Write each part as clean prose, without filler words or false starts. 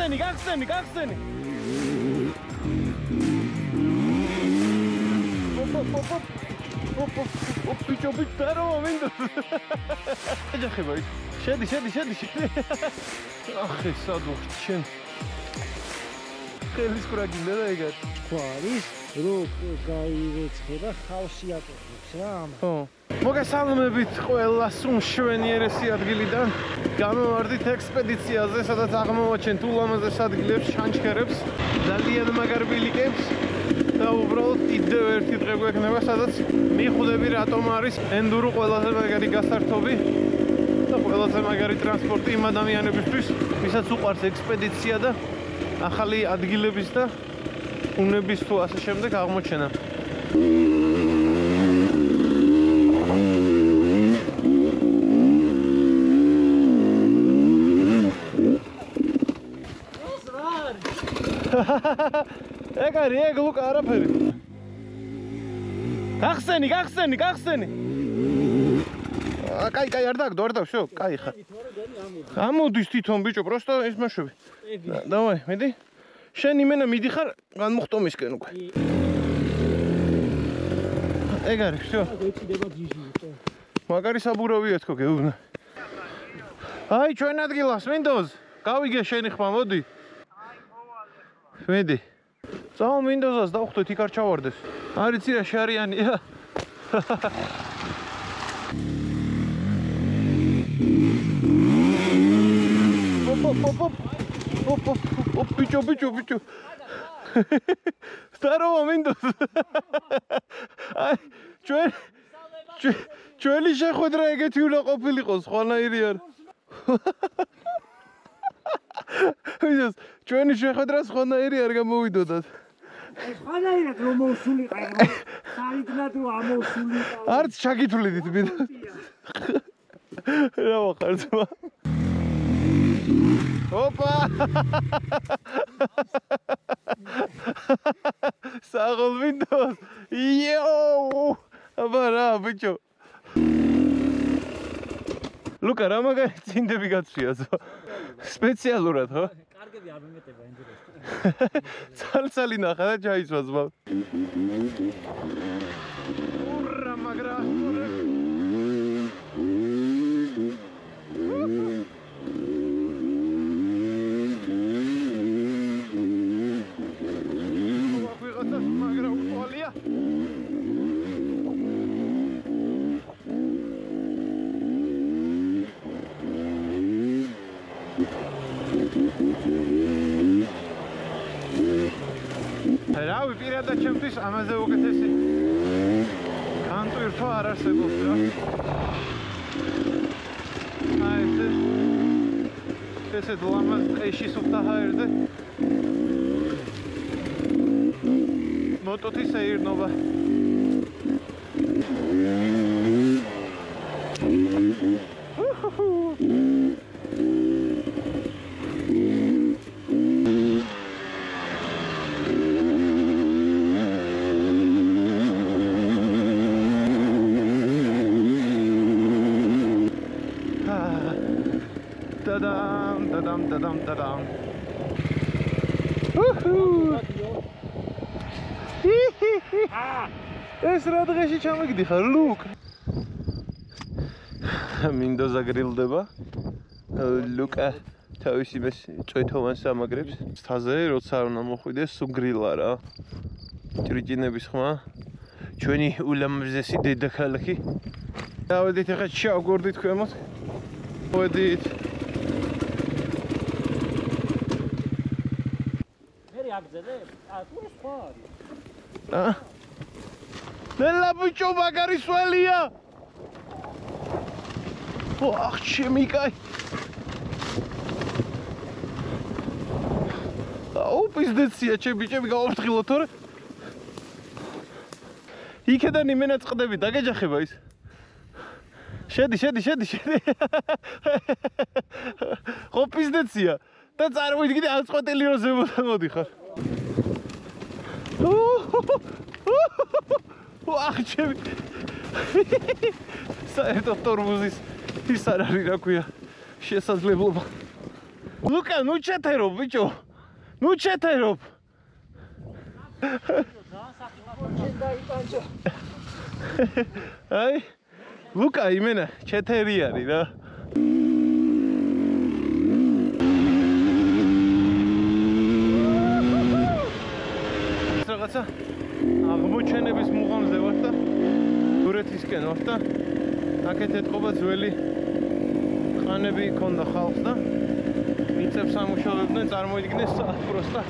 გახსენი. Bicho, daro momento. ეჯახება ის. შედი. ახ, სადო ჩვენ. ხელის კრაგი და ეგეთ. ხო არის, რო გაირეცხება ხავსი ატოებს რა ამა. ხო. მოგესალმებით ყველას უმშვენიერესი ადგილიდან. გამოვარდით ექსპედიციაზე, სადაც აღმოვაჩენთ ულამაზეს ადგილებს, შანჩქერებს, ძალიან მაგარ ბილიკებს. და უბრალოდ კიდევ ერთი დღე გვექნება, სადაც მიხვდები რატომ არის ენდურო ყველაზე მაგარი გასართობი და ყველაზე მაგარი ტრანსპორტი იმ ადამიანებისთვის, ვისაც უყვარს ექსპედიცია და ახალი ადგილების და უნების თუ ასე შემდეგ აღმოჩენა. ეგ ლუკა არაფერი. გახსენი. კაი, არ დაგდო, всё, კაი ხარ. ამოდის თვითონ ბიჭო, просто ის მაშვები. დავაი, მიდი. შენ იმენა მიდიხარ განმოხტომისკენ უკვე. ეგ არის, всё. ეჭიდება ჯიჟი. მაგარი საბურავია თქო, გეუბნა. აი, ჩვენ ადგილას Windows. გავიგე შენი ხმა, მოდი. მიდი. წავა Windows-ას დავხვდეთ, იქ არ ჩავარდეს. არიცი რა შარიანია. Bicho. Здорово, Windows. აი, ჩვენი შეხვედრა ეგეთი უნდა ყოფილიყოს, ხვანაირი არ. Windows, ჩვენი შეხვედრა ხვანაირი არ გამოვიდოდათ. ხვანაირად რომ მოусულიყავ, საიდნად რომ ამოусულიყავ. არც ჩაგითვლიდით, Windows. რა ვახარ ძმა? Опа! Сагол Windows. Йоу! Აბარა, ბიჭო. ლუკა, რა მაგარი წინდები გაცვიაზო? სპეციალურად, ხო? კარგები არ მომეტება ენდუროს. ცალ-ცალი ნახა და ჩაისვა ზმა. ურა, მაგრა. რავი, პირადად ჩემთვის ამაზე უკეთესი კანტვირთვა არ არსებობს რა. აი ესეთ ლამაზ ტყეში სუფთა ჰაერზე მოტოთი საირნობა. Dadam. ეს რა დღეში ჩამიგდიხარ, ლუკ? Windows აგრილდება. ლუკა თავის იმეს წვეთოვანს ამაგრებს. თაზე როცა არ უნდა მოხვიდეს, სულ გრილა რა. ჭრიჭინების ხმა. ჩვენი ულამაზესი დედაქალაქი. დავედით ახლა ჩავგორდით ქვემოთ. ვედით. ნელა ბიჭო მაგარი სველია. ოხ შემიკაი. აუ პიზდეცია ჩემი გავაფრთხილო თორე. იქედან იმენა წყდები დაგეჯახება ის. შედი. ხო პიზდეცია. და წარმოიდგინე აწყვეტილი რომ ზემოდან მოდიხარ. აх ჩემი. საერთოდ თორმუზის ის არ არის რა ქვია შესაძლებლობა. ლუკა, ნუ ჩეთერო, ბიჭო. ნუ ჩეთერო. აი, ლუკა, იმენა, ჩეთერი არის რა. რაღაცა აღმოჩენების მუღამზე ვარ და გურეთისკენ ვარ და აქეთ ეთყობა ძველი ხანები ქონდა ხალხს და მიწებს ამუშავებდნენ, წარმოიდგინეს პროსტა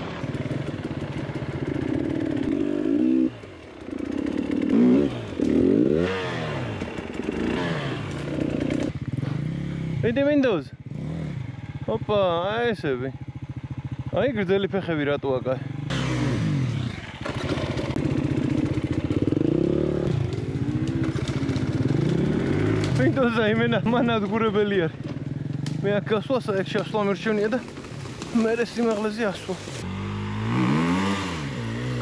Vedi Windows. Hoppa, აი ესები. აი გრძელი ფეხები რატოა კაი. Windows აიმენა მანადგურებელი არის. მე აქ გასვლას აქ შესვლა მერჩენია და მე სიმაღლეზე ასვლა.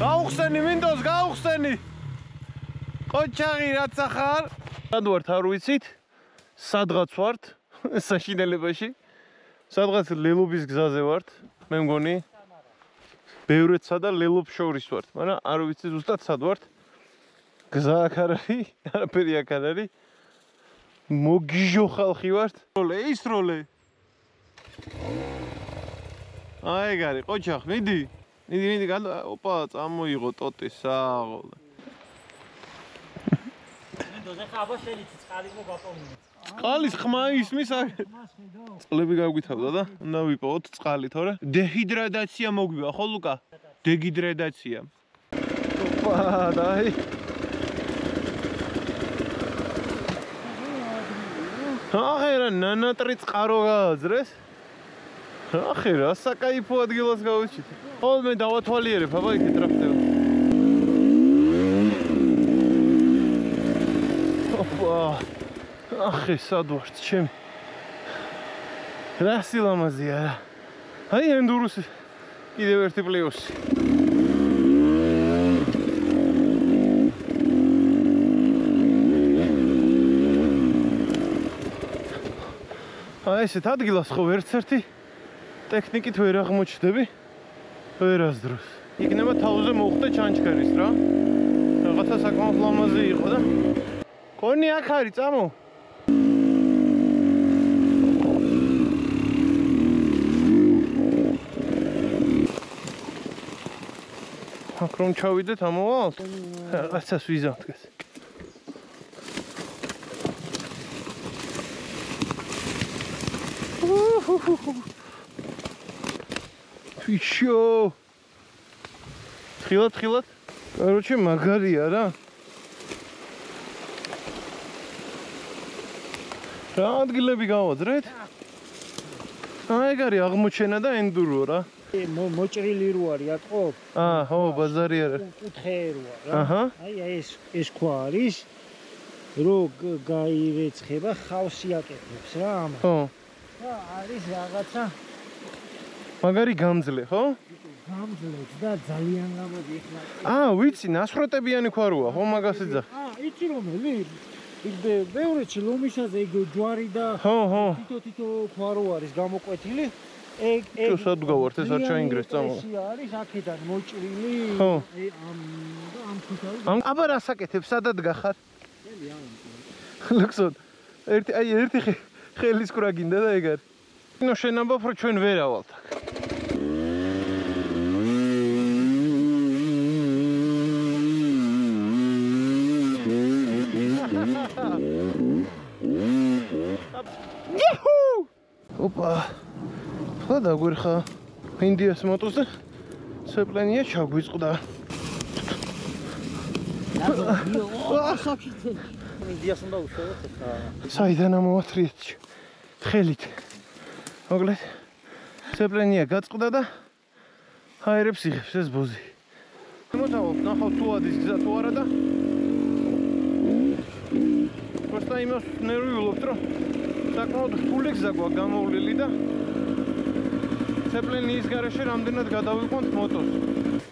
გაუხსენი Windows, გაუხსენი. ყოჩაღი რაც ახარ? სად ვართ არ ვიცით? სადღაც ვართ? საშინელებაში. სადღაც ლელობის გზაზე ვართ, მე მგონი. ბევრეთსა და ლელობს შორის ვართ, მაგრამ არ ვიცი ზუსტად სად ვართ. გზა აქ არ არის, არაფერი აქ არ არის. მოგიჟო ხალხი ვართ. როლე, ის როლე. აი გარი, ყოჩახ, მიდი. მიდი, ოპა, წამოიღო ტოტის საღოლე. დოზე ხაბა შეიძლება წყალი მოგაპოვნე. წყალის ხმა ისმის აქ. წყლები გავგვითავდა და უნდა ვიპოვოთ წყალი, თორე დეჰიდრატაცია მოგვივა, ხო ლუკა? დეჰიდრატაცია. ოპა, დაი. ახერა ნანატრი წყარო გააძრეს. ახერა საკაიფო ადგილას გავიჩით. ხოლმე დავათვალიერებ, აბა იქ ტრაქტორი. ოპა. ახე სად ვართ ჩემი. რა სილამაზეა რა. აი ენდურუსი. კიდევ ერთი პლუსი. აი ესეთ ადგილას ხო ერთ-ერთი ტექნიკით ვერ აღმოჩნდები ვერასდროს. იქნება თავზე მოხვდე ჩანჩქერის რა. რაღაცა საკმაოდ ლამაზი იყო და კონი აქ არის წამო. აქ რომ ჩავიდეთ ამოვალთ? რაღაცას ვიზავთ ეს. Фишо. Თხილად. Короче, მაგარია რა. რა ადგილები გავაძრეთ? აი გარი აღმოჩენა და ენდურო რა. მოჭრილი რო არის ატყო? ხო, ბაზარი არის. კუთხე როა რა. აი ეს ქვა არის. რო გაირეცხება, ხავსი აკეთებს რა ამას. ხო. და არის რაღაცა მაგარი გამძლე, ხო? გამძლე და ძალიან გამოდი ეხლა. ვიცი, ნასხრეტებიანი ქვა როა, ხო მაგას ეძახ. იცი რომელი? იქ ბევრეთში ლომისაზე ეგ ჯვარი და თითო ქვა რო არის გამოკვეთილი. ეგ სად გავართ ეს არ ჩაინგრეს წამო. ეს არის აქედან მოჭრილი. ხო. ამ თვითონ. აბა რა საკეთებ, სადად გახარ? ლუქსოდ. ერთი ხელის კვრა გინდა და ეგ არის. ნუ შენ ამბობ რომ ჩვენ ვერ ავალთ აქ. ოპა. ხო დაგვერხა ინდიას მოტოზე. სეპლენია ჩაგვიწყდა. ინდიას უნდა უშევოთ ხა. საიდან ამოვათრიეთ ხელით. მოკლედ სეპლენია გაწყდა და ჰაერებს იღებს ეს ბოზი. მოტავობ, ნახავ თუ ადის გზა თუ არა და просто იმას ნერვიულობთ რომ საკმაოდ რთული გზა გვაქვს გამოვლილი და სეპლენიის გარეშე რამდენად გადავიყვანთ მოტოს.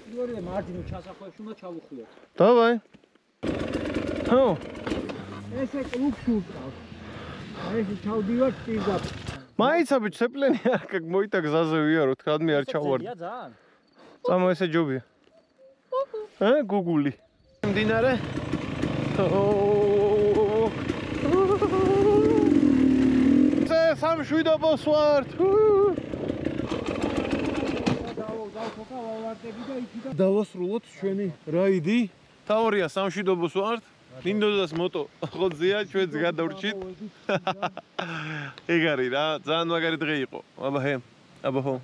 პირველი მარჯვნივ ჩასახვევში უნდა ჩავუხვიოთ. დავაი. ხო. ესე კლუბში უკრავს. აი ეს ჩავდივარ პირდაპირ. მაიცა ბიჭ ცეპლენი არ კაკ მოიტა გზაზე ვიაროთ რადმე არ ჩავარდი ძალიან წამო ესე ჯობია გუგული მდინარე სამშვიდობოს ვართ დავასრულოთ ჩვენი რაიდი თაორია სამშვიდობოს ვართ მინდოდას მოტო ხოძია ჩვენც გადავრჩით ეგ არის რა ძალიან მაგარი დღე იყო აბა ჰე აბა ხო